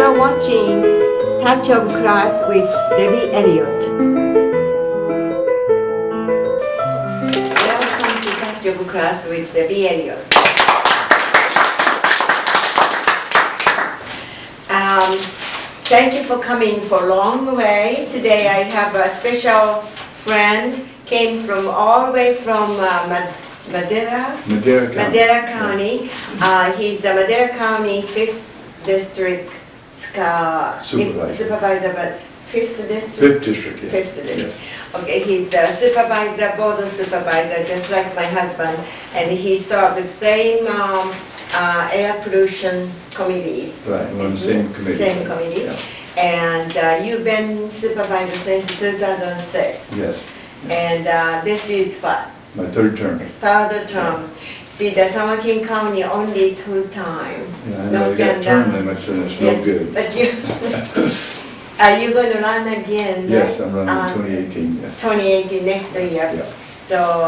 are watching Touch of Class with Debbie Elliott. Welcome to Touch of Class with Debbie Elliott. Thank you for coming for a long way. Today I have a special friend, came from all the way from Madera County. He's a Madera County 5th District supervisor, but 5th District? 5th District, yes. 5th District. Yes. Okay, he's a supervisor, board supervisor, just like my husband, and he served the same air pollution committees. Right, we're on the same committee. Same committee. Yeah. And you've been supervisor since 2006. Yes. And this is what? My third term. Third term. See, the San Joaquin County only 2 times. Yeah, I know, they got term limits and it's no good. But you, are you going to run again? Yes, I'm running in 2018. Yes. 2018 next year. Yeah. So,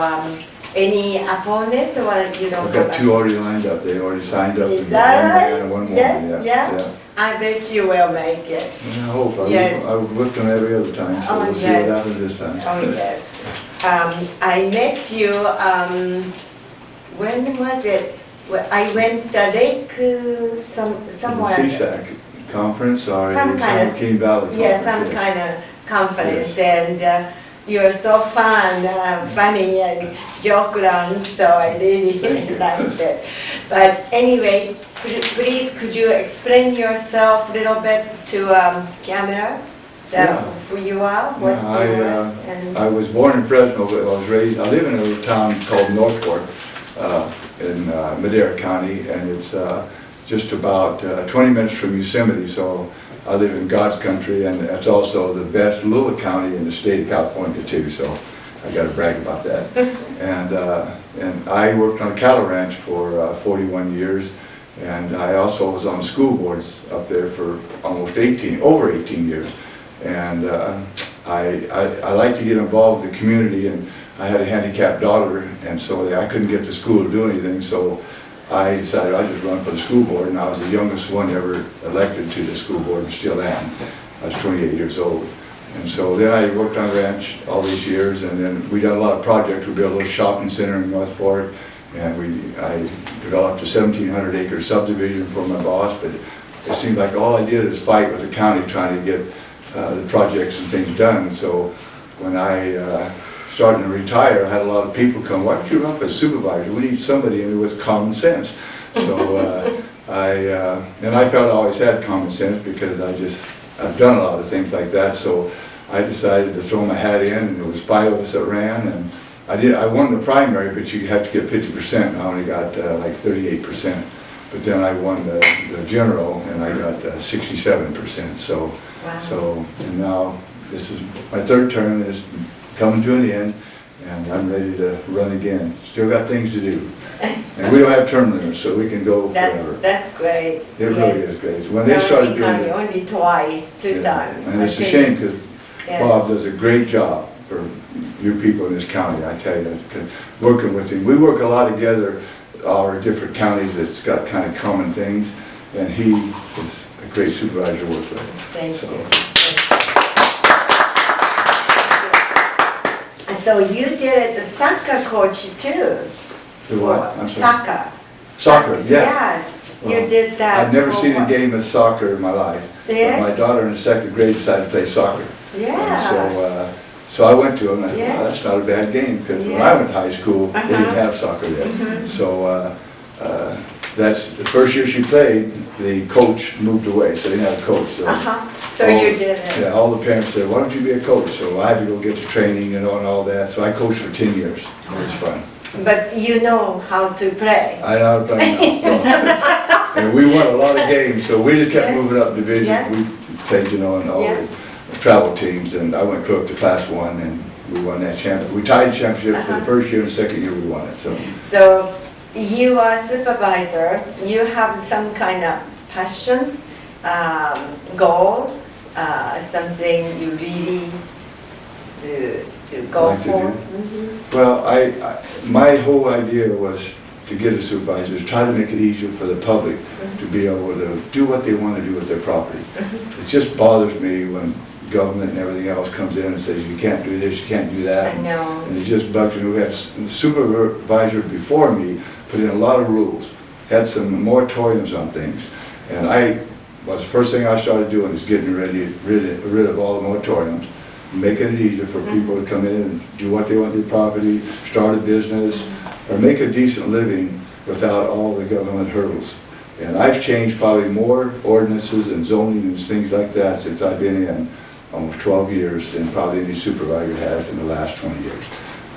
any opponent or you don't I've got 2 already lined up. They already signed up. Is that right? One woman. Yes, yeah. I bet you will make it. I hope. Yes. I've worked on every other time, so we'll see what happens this time. Oh, yes. I met you, when was it? Well, I went to Lake, somewhere. CSAC conference or Some kind of, King Valley conference. Yeah, some kind of conference. Yes. And you're so funny and joke around, so I really liked it. But anyway, please could you explain yourself a little bit to camera? Who you are, what you was, and I was born in Fresno, but I was raised. I live in a little town called North Fork in Madera County, and it's just about 20 minutes from Yosemite. So I live in God's country, and it's also the best little county in the state of California too. So I got to brag about that. And I worked on a cattle ranch for 41 years. And I also was on the school boards up there for almost over 18 years. And I like to get involved with the community, and I had a handicapped daughter, and so I couldn't get to school to do anything, so I decided I'd just run for the school board, and I was the youngest one ever elected to the school board, and still am. I was 28 years old. And so then I worked on the ranch all these years, and then we did a lot of projects. We built a little shopping center in North Fork, and I developed a 1,700-acre subdivision for my boss, but it seemed like all I did is fight with the county trying to get the projects and things done. And so when I started to retire, I had a lot of people come, why don't you run for supervisor? We need somebody with common sense. So I felt I always had common sense because I've done a lot of things like that. So I decided to throw my hat in, and there was 5 of us that ran, and I won the primary, but you have to get 50%, and I only got like 38%. But then I won the general, and I got 67%. So, wow. And now this is my 3rd term, and it's coming to an end, and I'm ready to run again. Still got things to do. And we don't have term limits, so we can go forever. That's great. It really is great. When they started doing it, only twice, 2 times. And it's a shame because Bob does a great job for you people in this county, I tell you, working with him. We work a lot together, our different counties that's got kind of common things, and he is a great supervisor to work with. Thank you. So you did the soccer coach too? The what? Soccer. Soccer, yeah. Yes, well, you did that. I've never seen a game of soccer in my life. Yes. But my daughter in the 2nd grade decided to play soccer. Yeah. So I went to him, and I yes. thought, that's not a bad game, because when I went to high school, they didn't have soccer yet. So that's the first year she played, the coach moved away, so they didn't have a coach. So you did it. Yeah, all the parents said, why don't you be a coach? So I had to go get the training, and all that. So I coached for 10 years. It was fun. But you know how to play. I know how to play now. And we won a lot of games, so we just kept moving up division. Yes. We played, in all the travel teams, and I went up to Class 1, and we won that championship. We tied the championship for the first year, and the 2nd year we won it. So you are supervisor. You have some kind of passion, goal, something you really to go for. Well, my whole idea was to get a supervisor is try to make it easier for the public to be able to do what they want to do with their property. It just bothers me when government and everything else comes in and says, you can't do this, you can't do that. I know. And it just bugs me. We had the supervisor before me put in a lot of rules, had some moratoriums on things. And the first thing I started doing is getting rid of all the moratoriums, making it easier for people to come in and do what they want with their property, start a business, or make a decent living without all the government hurdles. And I've changed probably more ordinances and zoning and things like that since I've been in almost 12 years than probably any supervisor has in the last 20 years.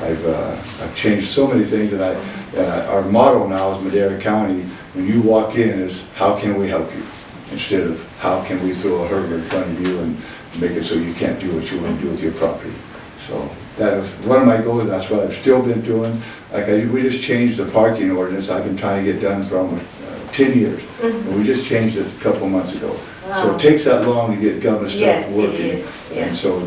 I've changed so many things, and our motto now is Madera County, when you walk in, is how can we help you? Instead of how can we throw a hurdle in front of you and make it so you can't do what you want to do with your property. So that was one of my goals, and that's what I've still been doing. We just changed the parking ordinance. I've been trying to get done for almost 10 years. And we just changed it a couple months ago. Wow. So it takes that long to get government stuff working. Yes, it is. And so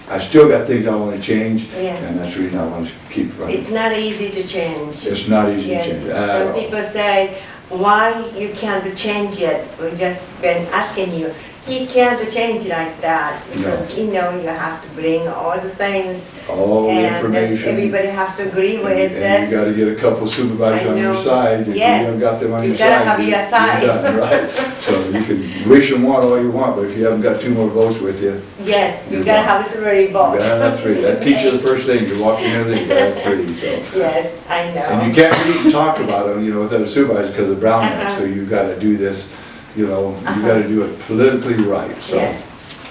I still got things I want to change, Yes. and that's the reason I want to keep running. It's not easy to change. It's not easy Yes. to change at Some all. people say, why you can't change it? We've just been asking you. You can't change like that because you know you have to bring all the things All the and information. everybody have to agree with And it. you got to get a couple supervisors I on your know. side. If Yes. you haven't got them on You your gotta side, have your you're side. done, right? So you can wish and want all you want, but if you haven't got 2 more votes with you, Yes, you You're gotta done. have 3 votes. yeah, that's 3. That teaches you the first thing. You walk in there, you got 3. So. Yes, I know. And you can't really talk about them, without a supervisor because of Brown Act. So you've got to do this, you got to do it politically right. So. Yes,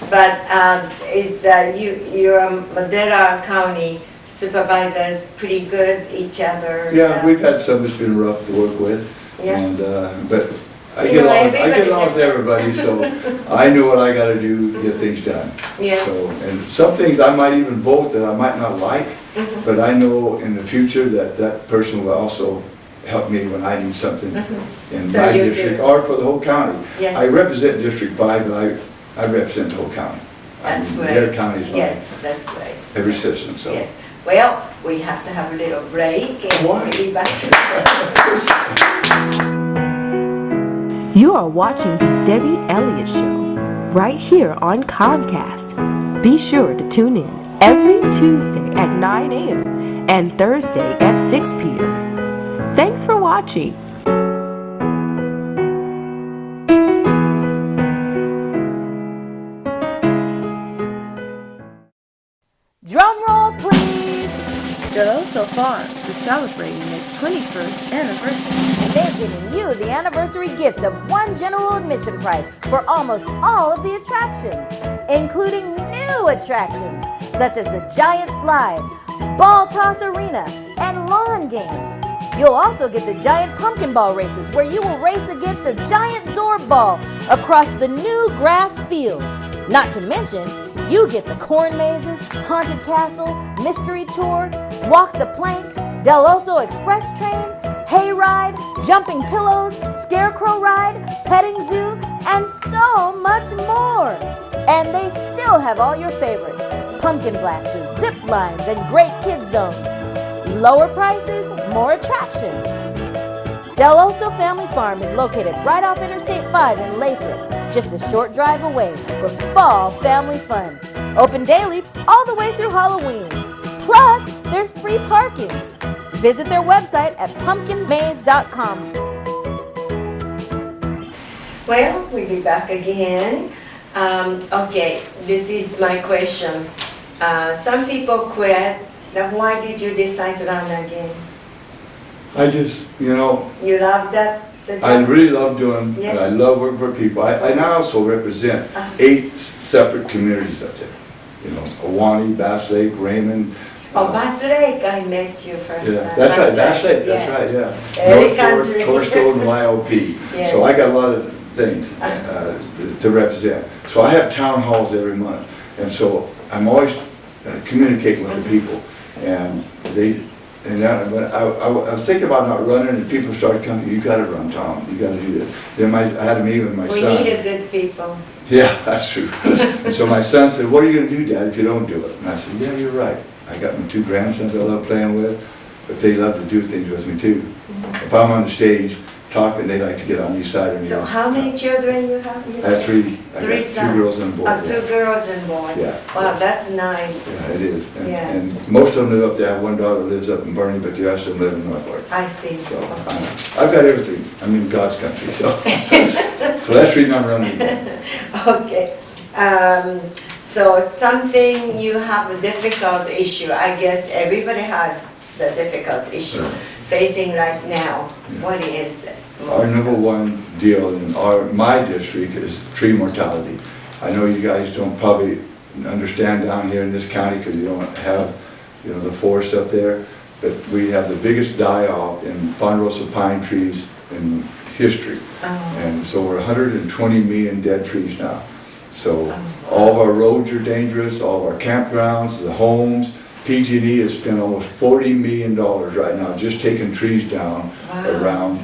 but your Madera County supervisors pretty good each other? Yeah, we've had some that's been rough to work with, Yeah. and but I You get know, along. I everybody get along with everybody, so I know what I got to do to get things done. Yes. So, and some things I might even vote that I might not like, but I know in the future that that person will also help me when I need something in So my you district do. or for the whole county. Yes. I represent District 5, and I represent the whole county. That's great. Their county is Yes, that's great. every citizen. So. Yes. Well, we have to have a little break and Why? we'll be back. You are watching the Debbie Elliott Show right here on Comcast. Be sure to tune in every Tuesday at 9 a.m. and Thursday at 6 p.m. Thanks for watching. Drum roll, please! Deloso Farms is celebrating its 21st anniversary. And they're giving you the anniversary gift of 1 general admission price for almost all of the attractions, including new attractions such as the Giant Slide, Ball Toss Arena, and lawn games. You'll also get the giant pumpkin ball races where you will race against the giant Zorb ball across the new grass field. Not to mention, you get the corn mazes, haunted castle, mystery tour, walk the plank, Deloso Express train, hayride, jumping pillows, scarecrow ride, petting zoo, and so much more. And they still have all your favorites: pumpkin blasters, zip lines, and great kids zones. Lower prices, more attraction. Deloso Family Farm is located right off Interstate 5 in Lathrop, just a short drive away for fall family fun. Open daily all the way through Halloween. Plus, there's free parking. Visit their website at pumpkinmaze.com. Well, we'll be back again. Okay, this is my question. Some people quit. Now, why did you decide to run again? I just, You love that the job? I really love doing, Yes. and I love working for people. I now also represent 8 separate communities up there. Awani, Bass Lake, Raymond. Oh, Bass Lake, I met you first Yeah, time. that's right, Bass Lake, yes. that's right, yeah. Very North Fork, country. Cornerstone, and YOP. Yes. So I got a lot of things to represent. So I have town halls every month, and so I'm always communicating with the people. And when I was thinking about not running, and people started coming, you got to run, Tom, you got to do this. Then I had a meeting with my We son. needed good people. Yeah, that's true. And so my son said, what are you going to do, Dad, if you don't do it? And I said, yeah, you're right. I got my 2 grandsons I love playing with, but they love to do things with me too. If I'm on the stage talking, they like to get on the east side of me. So how many children you have? I have three. I Three got sons. two girls and a boy. Two girls and boy. Yeah. Wow, that's nice. Yeah, it is. And, Yes. and most of them live up there. I have one daughter that lives up in Bernie, but the rest of them live in Norfolk. I see. So I've got everything. I'm in God's country, so. So that's the reason I'm running. Okay. So something you have a difficult issue. I guess everybody has the difficult issue facing right now. Yeah. What is it? Our number one deal in my district is tree mortality. I know you guys don't probably understand down here in this county because you don't have, the forest up there, but we have the biggest die-off in ponderosa pine trees in history. And so we're 120 million dead trees now. So all of our roads are dangerous, all of our campgrounds, the homes. PG&E has spent almost $40 million right now just taking trees down around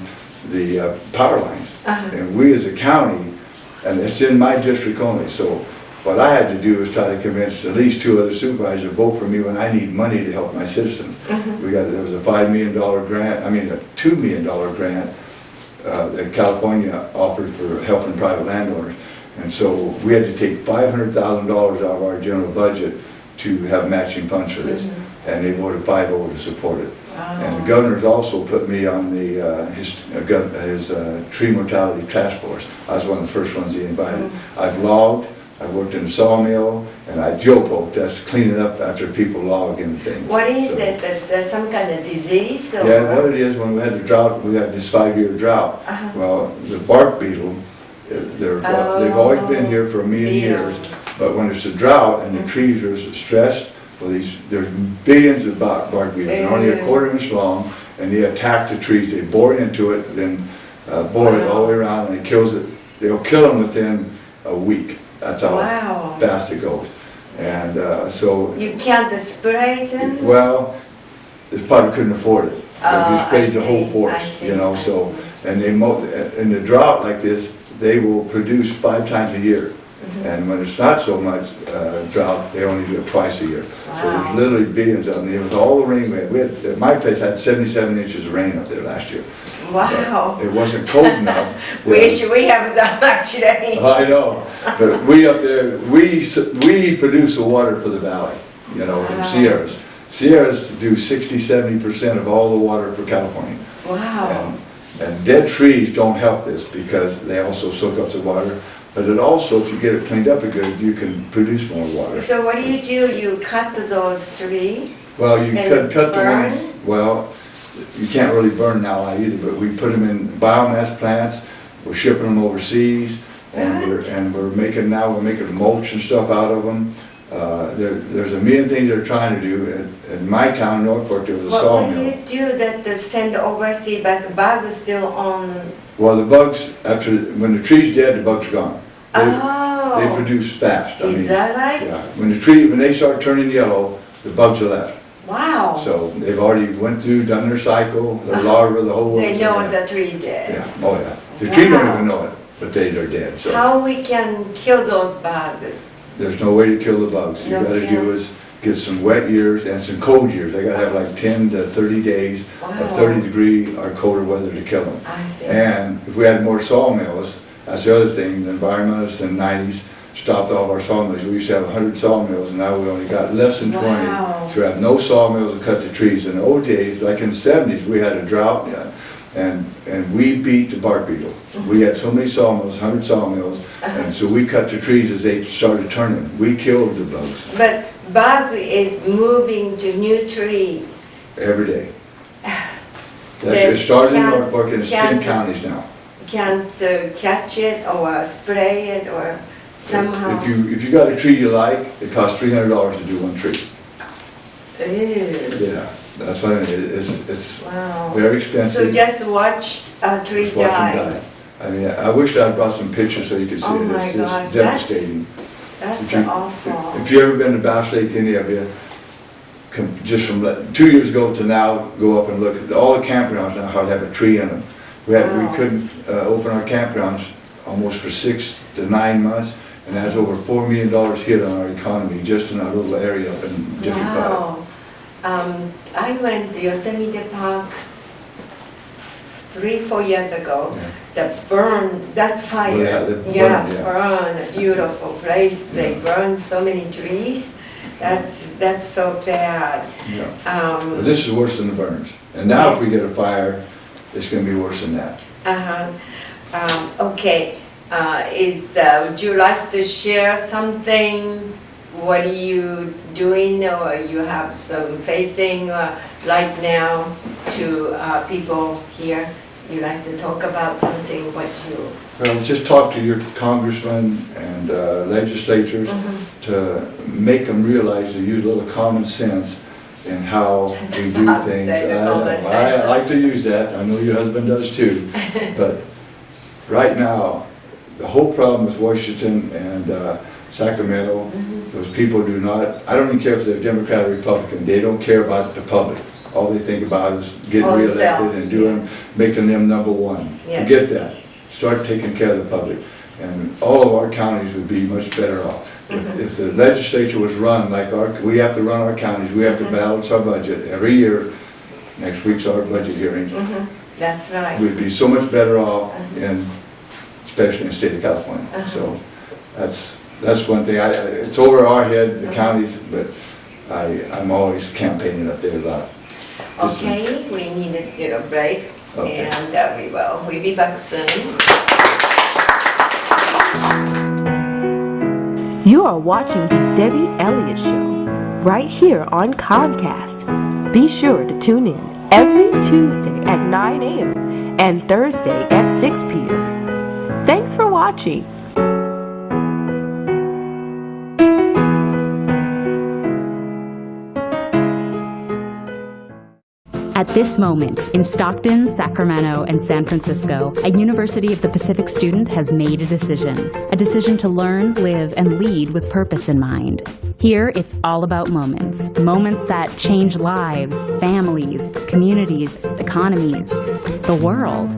the power lines. And we as a county, and it's in my district only, so what I had to do is try to convince at least 2 other supervisors to vote for me when I need money to help my citizens. There was a $5 million grant, a $2 million grant that California offered for helping private landowners. And so we had to take $500,000 out of our general budget to have matching funds for this. And they voted 5-0 to support it. And the governor's also put me on his tree mortality task force. I was one of the first ones he invited. I've logged, I've worked in a sawmill, and I joke, that's cleaning up after people log anything. What is it? That there's some kind of disease? Or? Yeah, what it is, when we had the drought, we had this 5-year drought. Well, the bark beetle, they've always been here for a million years, but when it's a drought and the trees are stressed, well, there's billions of bark beetles, they're only a quarter inch long, and they attack the trees, they bore into it, then bore it all the way around, and it kills it. They'll kill them within a week. That's how fast it goes. And so... You can't spray them? Well, they probably couldn't afford it. You sprayed the whole forest, so... And they in the drought like this, they will produce 5 times a year. And when it's not so much drought, they only do it twice a year. So there's literally billions of them. It was all the rain we had. My place had 77 inches of rain up there last year. Wow. But it wasn't cold enough. Wish we have that much rain. I know. But we up there, we produce the water for the valley, in Sierras. Sierras do 60–70% of all the water for California. Wow. And dead trees don't help this because they also soak up the water. But it also, if you get it cleaned up good, you can produce more water. So what do? You cut those trees? Well, you cut the ones, well, you can't really burn now either, but we put them in biomass plants, we're shipping them overseas, and we're making mulch and stuff out of them. There's a million things they're trying to do. In my town, Norfolk, there was a sawmill. What do you do that send overseas, but the bug is still on? Well, the bugs, when the tree's dead, the bugs are gone. They produce fast. Is that right? Yeah. When they start turning yellow, the bugs are left. Wow. So they've already done their cycle, their larvae, the whole world. They know the tree dead. Yeah. Oh yeah. The tree don't even know it, but they're dead. So. How we can kill those bugs? There's no way to kill the bugs. You gotta do is get some wet years and some cold years. I gotta have like 10 to 30 days of 30-degree or colder weather to kill them. I see. And if we had more sawmills, that's the other thing. The environmentalists in the 90s stopped all of our sawmills. We used to have 100 sawmills, and now we only got less than 20. So we have no sawmills to cut the trees. In the old days, like in the 70s, we had a drought, and we beat the bark beetle. We had so many sawmills, 100 sawmills, and so we cut the trees as they started turning. We killed the bugs. But bug is moving to new tree. Every day. It started in Norfolk and it's 10 counties now. Can't catch it or spray it or somehow? If you got a tree you like, it costs $300 to do one tree. Ew. Yeah, that's what I mean. It's very expensive. So just watch a tree die. I mean, I wish I'd brought some pictures so you could see it. Oh my it's gosh, devastating. That's awful. If you ever been to Bass Lake, any of you, just from 2 years ago to now, go up and look at all the campgrounds now, how to have a tree in them. We couldn't open our campgrounds almost for 6 to 9 months, and that's over $4 million hit on our economy just in our little area up in District 5. I went to Yosemite Park 3-4 years ago, Yeah. the burn, that fire. Well, yeah, the burn, yeah. Burn, a beautiful place. They burn so many trees. That's so bad. Yeah. But this is worse than the burns. And now if we get a fire, it's going to be worse than that. Okay. Would you like to share something? What are you doing, or you have some facing right now to people here? You like to talk about something? What you? Well, just talk to your congressmen and legislators to make them realize to use a little common sense in how we do things. I like to use that. I know your husband does too. But right now, the whole problem with Washington and Sacramento, those people do not, I don't even care if they're Democrat or Republican, they don't care about the public. All they think about is getting reelected and doing, making them number one. Yes. Forget that. Start taking care of the public. And all of our counties would be much better off. If the legislature was run like we have to run our counties, we have to balance our budget every year. Next week's our budget hearing. That's right. We'd be so much better off, especially in the state of California. So that's one thing. It's over our head, the counties, but I'm always campaigning up there about. Okay, we need a little break, and we'll be back soon. You are watching the Debbie Elliott Show right here on Comcast. Be sure to tune in every Tuesday at 9 a.m. and Thursday at 6 p.m. Thanks for watching. At this moment, in Stockton, Sacramento, and San Francisco, a University of the Pacific student has made a decision to learn, live, and lead with purpose in mind. Here, it's all about moments that change lives, families, communities, economies, the world.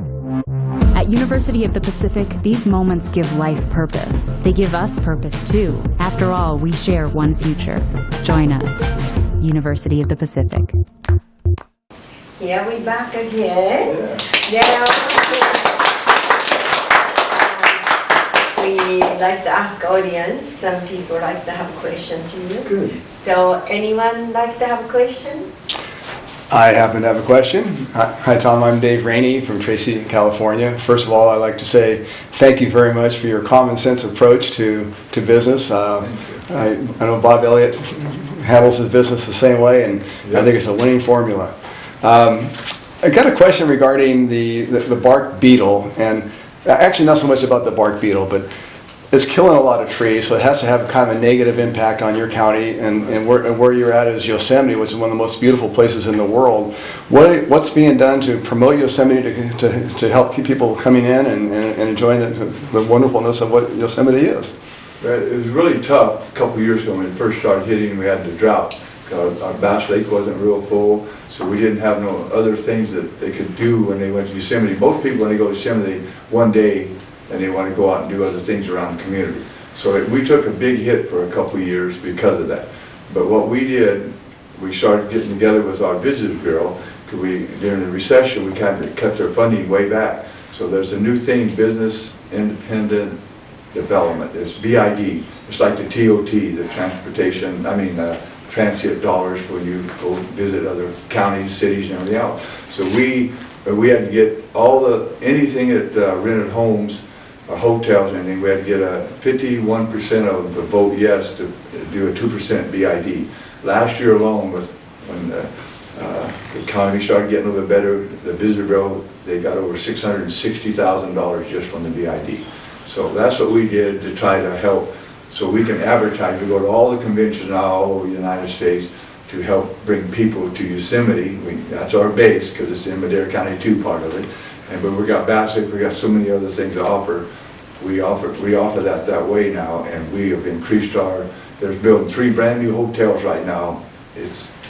At University of the Pacific, these moments give life purpose. They give us purpose, too. After all, we share one future. Join us, University of the Pacific. Here we back again. Now, we like to ask audience. Some people like to have a question to you. Good. So, anyone like to have a question? I happen to have a question. Hi, Tom. I'm Dave Rainey from Tracy, California. First of all, I'd like to say thank you very much for your common sense approach to business. I know Bob Elliott handles his business the same way, and I think it's a winning formula. I got a question regarding the bark beetle, and actually not so much about the bark beetle, but it's killing a lot of trees, so it has to have kind of a negative impact on your county, and where you're at is Yosemite, which is one of the most beautiful places in the world. What's being done to promote Yosemite to help keep people coming in and enjoying the wonderfulness of what Yosemite is? It was really tough a couple of years ago when it first started hitting. We had the drought. Our Bass Lake wasn't real full, so we didn't have no other things that they could do when they went to Yosemite. Most people, when they go to Yosemite, one day, and they want to go out and do other things around the community. So we took a big hit for a couple of years because of that. But what we did, we started getting together with our Visitors Bureau, because during the recession, we kind of cut their funding way back. So there's a new thing, Business Independent Development. It's BID. It's like the TOT, the transient dollars for you to go visit other counties, cities, and everything else. So we had to get anything at rented homes or hotels and anything, we had to get a 51% of the vote yes to do a 2% BID. Last year alone, when the economy started getting a little bit better, the Visitor Bureau, they got over $660,000 just from the BID. So that's what we did to try to help, so we can advertise. We go to all the conventions now all over the United States to help bring people to Yosemite. That's our base, because it's in Madera County too, part of it. But we got Bass Lake, we got so many other things to offer. We offer that way now, and we have increased there's building 3 brand new hotels right now.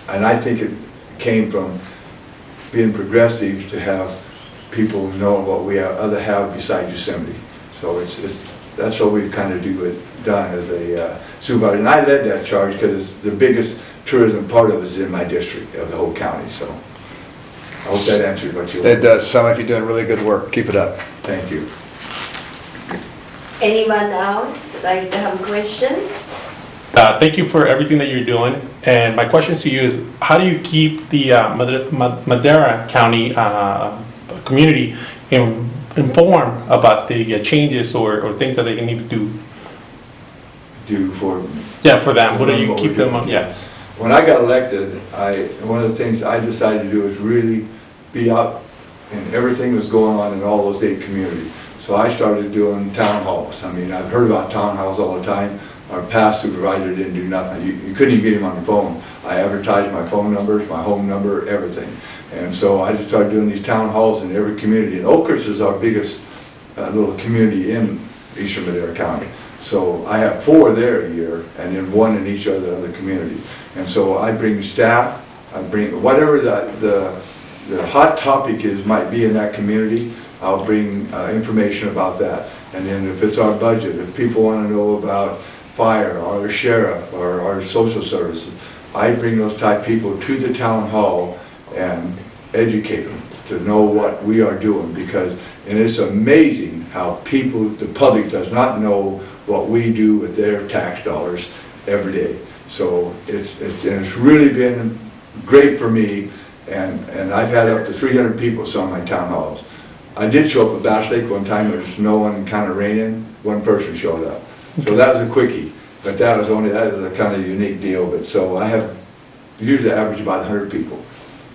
And I think it came from being progressive to have people know what we have besides Yosemite. So that's what we've kind of done as a supervisor. And I led that charge because the biggest tourism part of it is in my district of the whole county. So I hope that answers what you It want. does. Sound like you're doing really good work. Keep it up. Thank you. Anyone else like to have a question? Thank you for everything that you're doing. And my question to you is, how do you keep the Madera County community informed about the changes or things that they need to do? Do for Yeah, for them. What do you What keep we're them doing. on? Yes. When I got elected, one of the things I decided to do is really be out in everything that's going on in all those 8 communities. So I started doing town halls. I mean, I've heard about town halls all the time. Our past supervisor didn't do nothing. You couldn't even get him on the phone. I advertised my phone numbers, my home number, everything. And so I just started doing these town halls in every community. And Oakhurst is our biggest little community in eastern Madera County. So I have 4 there a year, and then 1 in each other community. And so I bring staff, I bring whatever the hot topic is, might be in that community, I'll bring information about that. And then if it's our budget, if people want to know about fire, or sheriff, or our social services, I bring those type people to the town hall and educate them to know what we are doing, because, and it's amazing how people, the public does not know what we do with their tax dollars every day. So it's really been great for me, and I've had up to 300 people on my town halls. I did show up at Bass Lake one time. It was snowing and kind of raining. 1 person showed up, so that was a quickie. But that was a kind of unique deal. But so I have usually average about 100 people,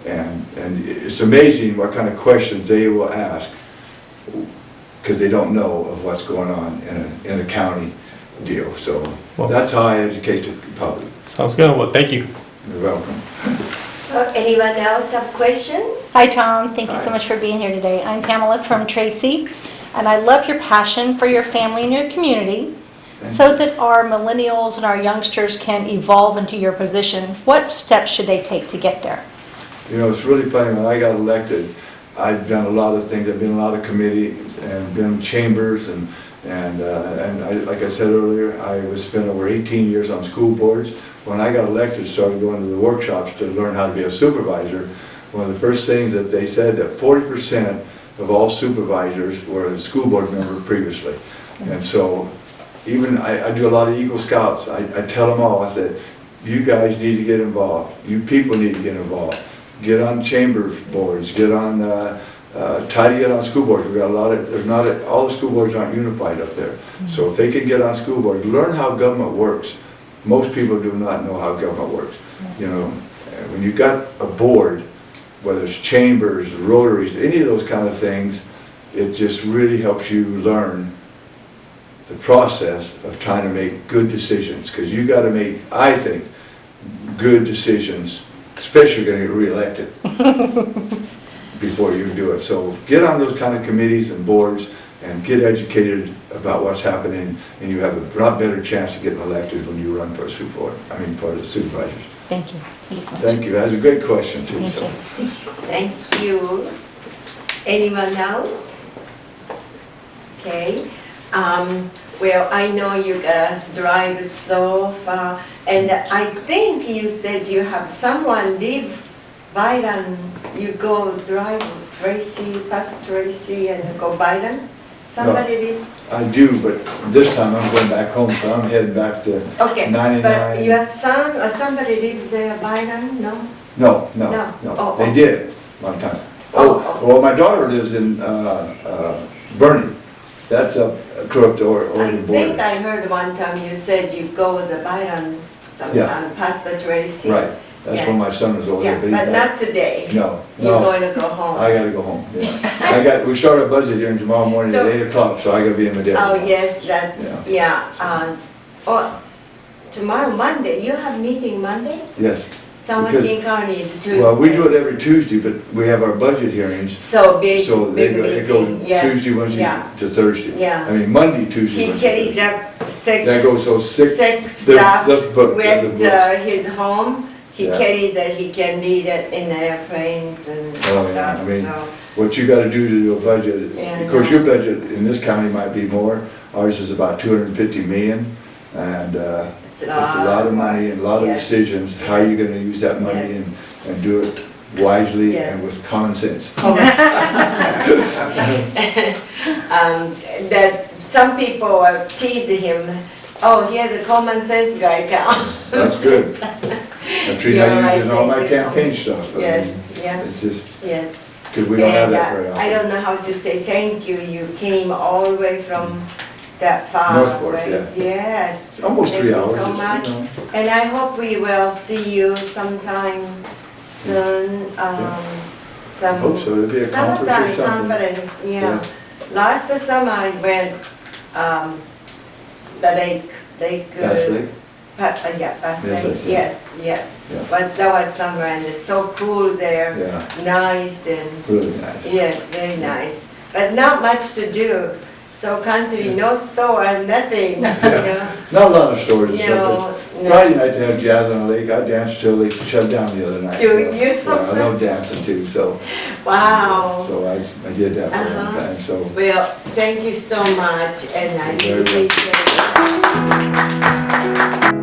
and it's amazing what kind of questions they will ask, because they don't know of what's going on in a county deal. So that's how I educate the public. Sounds good. Well, thank you. You're welcome. Anyone else have questions? Hi, Tom. Thank you so Hi. much for being here today. I'm Pamela from Tracy, and I love your passion for your family and your community. So that our millennials and our youngsters can evolve into your position, what steps should they take to get there? You know, it's really funny, when I got elected, I've done a lot of things. I've been in a lot of committees and been in chambers, and like I said earlier, I was spent over 18 years on school boards. When I got elected, started going to the workshops to learn how to be a supervisor. One of the first things that they said, that 40% of all supervisors were a school board member previously. And so even I do a lot of Eagle Scouts. I tell them all, I said, you guys need to get involved. You people need to get involved. Get on chamber boards, get on, try to get on school boards. We've got a lot of, all the school boards aren't unified up there. So if they can get on school boards, learn how government works. Most people do not know how government works. You know, when you got a board, whether it's chambers, rotaries, any of those kind of things, it just really helps you learn the process of trying to make good decisions. Because you got to make, I think, good decisions, especially if you're going to get reelected, before you do it. So get on those kind of committees and boards and get educated about what's happening, and you have a lot better chance of getting elected when you run for a for the supervisors. Thank you. Thank you so much. Thank you. That's a great question too. Thank So. you. Thank you. Anyone else? Okay. Well, I know you gotta drive so far, and I think you said you have someone live Byron. You go drive Tracy, past Tracy, and go Byron. Somebody live. I do, but this time I'm going back home, so I'm heading back to Okay, 99. but your son or somebody lives there, Byron? No. No. Oh, They oh. did one time. Oh. Well, my daughter lives in Bernie. That's up across the I Oregon think border. I heard one time you said you go to Byron sometime, past the Tracy. Right. That's when Yes. my son was over Yeah, there. but not today. No. You're going to go home. I gotta go home. Yeah. We start our budget hearing tomorrow morning So- at 8 o'clock, so I gotta be in Madera. Oh, yes, that's, yeah. Tomorrow, Monday, you have meeting Monday? Yes. San Because- Joaquin County is Tuesday. Well, we do it every Tuesday, but we have our budget hearings. So big, So they big go, it goes meeting, yes. Tuesday, Wednesday Yeah. to Thursday. Yeah. I mean, Monday, Tuesday, He Wednesday. carries Thursday. up sick That goes so sick. stuff Let's book the with books. his home. He Yeah. carries that he can need it in airplanes and Oh, yeah, I stuff, mean, so. what you gotta do to do a budget, Yeah, of course, no. your budget in this county might be more. Ours is about 250 million, and it's a lot of money and a lot of yes. decisions. How are you Yes. gonna use that money Yes. and do it wisely Yes. and with common sense. That some people are teasing him, oh, he has a common sense guy now. That's good. I treat You're I use it in all right, my too. campaign stuff. I Yes, mean, yeah. It's just, Yes. because we don't have And, that very often. I don't know how to say thank you. You came all the way from that far Northport, ways. Yes. Almost Thank 3 you hours. so just, much. you know. And I hope we will see you sometime soon. Some I hope so. It'll be a conference or summertime something. conference. Yeah. Yeah. Last summer I went the lake. Bass Lake? Yeah, Bass Yes, Lake. I see. Yes, yes. Yeah. But that was summer and it's so cool there. Yeah. Nice and Really nice. yes, very nice. But not much to do. So country, no store, nothing. Yeah. Not a lot of stores and No, stuff. but no. Friday night they have jazz on the lake. I danced till they shut down the other night. Do so, you? Yeah, I love dancing too, so. Wow. So I did that for a long Uh-huh. time, so. Well, thank you so much and I You're very appreciate it.